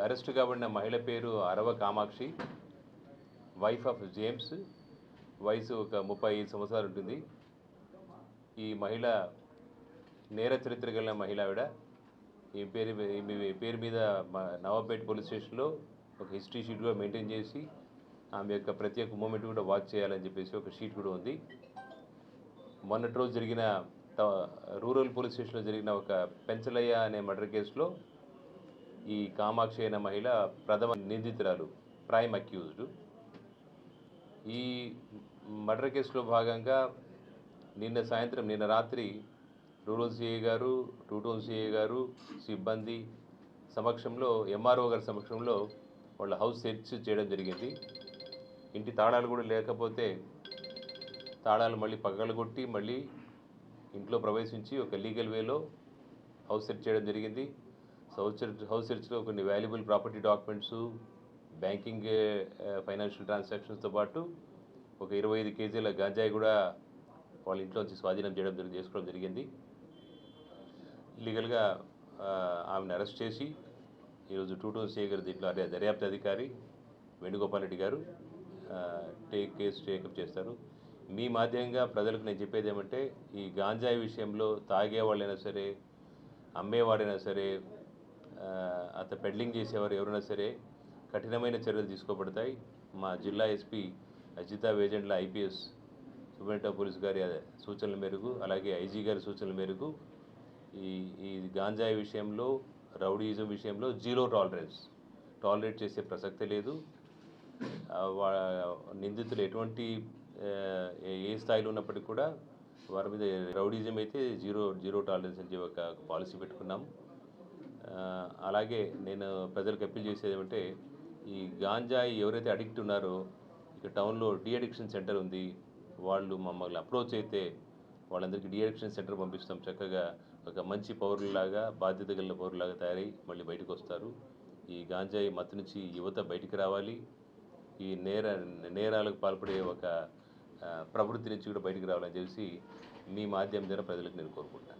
Arrest కాబడిన మహిళ పేరు అరవ Kamakshi, wife of James. వయసు ఒక 35 సంవత్సరాలు ఉంటుంది. ఈ మహిళ నేర చరిత్ర కలిగిన మహిళ ఆవిడ. ఈ పేరు మీద నవాబ్పేట్ పోలీస్ స్టేషన్లో ఒక హిస్టరీ షీట్ కూడా మెయింటైన్ చేసి ఆమె యొక్క ప్రతి ఒక్క మూమెంట్ కూడా వాచ్ చేయాలని చెప్పేసి ఒక షీట్ కూడా ఉంది. మొన్నటి రోజు జరిగిన రూరల్ పోలీస్ స్టేషన్లో జరిగిన ఒక పెంచలయ్య అనే మర్డర్ కేసులో ఈ కామాక్షి అయిన మహిళ ప్రథమ నిందితురాలు, ప్రైమ్ అక్యూజ్డ్. ఈ మర్డర్ కేసులో భాగంగా నిన్న రాత్రి రూరల్ సిఐ గారు, టూ టౌన్ సిఐ గారు, సిబ్బంది సమక్షంలో, ఎంఆర్ఓ గారి సమక్షంలో వాళ్ళ హౌస్ సెర్చ్ చేయడం జరిగింది. ఇంటి తాళాలు కూడా లేకపోతే తాళాలు మళ్ళీ పగలగొట్టి మళ్ళీ ఇంట్లో ప్రవేశించి ఒక లీగల్ వేలో హౌస్ సెర్చ్ చేయడం జరిగింది. హౌస్ సెర్చ్లో కొన్ని valuable property documents, banking financial ట్రాన్సాక్షన్స్తో పాటు ఒక 25 కేజీల గంజాయి కూడా వాళ్ళ ఇంట్లోంచి స్వాధీనం చేసుకోవడం జరిగింది. లీగల్గా ఆమెను అరెస్ట్ చేసి ఈరోజు టూ టౌన్ సిఐ గారు దీంట్లో దర్యాప్తు అధికారి వేణుగోపాల్ రెడ్డి గారు కేసు టేకప్ చేస్తారు. మీ మాధ్యమంగా ప్రజలకు నేను చెప్పేది ఏమంటే, ఈ గాంజాయి విషయంలో తాగేవాళ్ళైనా సరే, అమ్మేవాడైనా సరే, పెడ్లింగ్ చేసేవారు ఎవరైనా సరే కఠినమైన చర్యలు తీసుకోబడతాయి. మా జిల్లా SP Ajitha Vejendla IPS superintendent police గారి సూచనల మేరకు, అలాగే ఐజీ గారి సూచనల మేరకు ఈ గాంజాయి విషయంలో, రౌడీయిజం విషయంలో జీరో టాలరేట్ చేసే ప్రసక్తే లేదు. నిందితులు ఎటువంటి ఏ స్థాయిలో ఉన్నప్పటికీ కూడా వారి మీద రౌడీజం అయితే జీరో టాలరెన్స్ అని ఒక పాలసీ పెట్టుకున్నాం. అలాగే నేను ప్రజలకు అప్పీల్ చేసేది ఏమంటే, ఈ గాంజాయి ఎవరైతే అడిక్ట్ ఉన్నారో, ఇక టౌన్లో డీ అడిక్షన్ సెంటర్ ఉంది. వాళ్ళు మమ్మల్ని అప్రోచ్ అయితే వాళ్ళందరికీ డీ అడిక్షన్ సెంటర్ పంపిస్తాం. చక్కగా ఒక మంచి పౌరులాగా, బాధ్యత కలిగిన పౌరులాగా తయారై మళ్ళీ బయటకు వస్తారు. ఈ గాంజాయి మత్తు నుంచి యువత బయటికి రావాలి. ఈ నేరాలకు పాల్పడే ఒక ప్రవృత్తి నుంచి కూడా బయటికి రావాలని చెప్పి మీ మాధ్యమం ద్వారా ప్రజలకు నేను కోరుకుంటాను.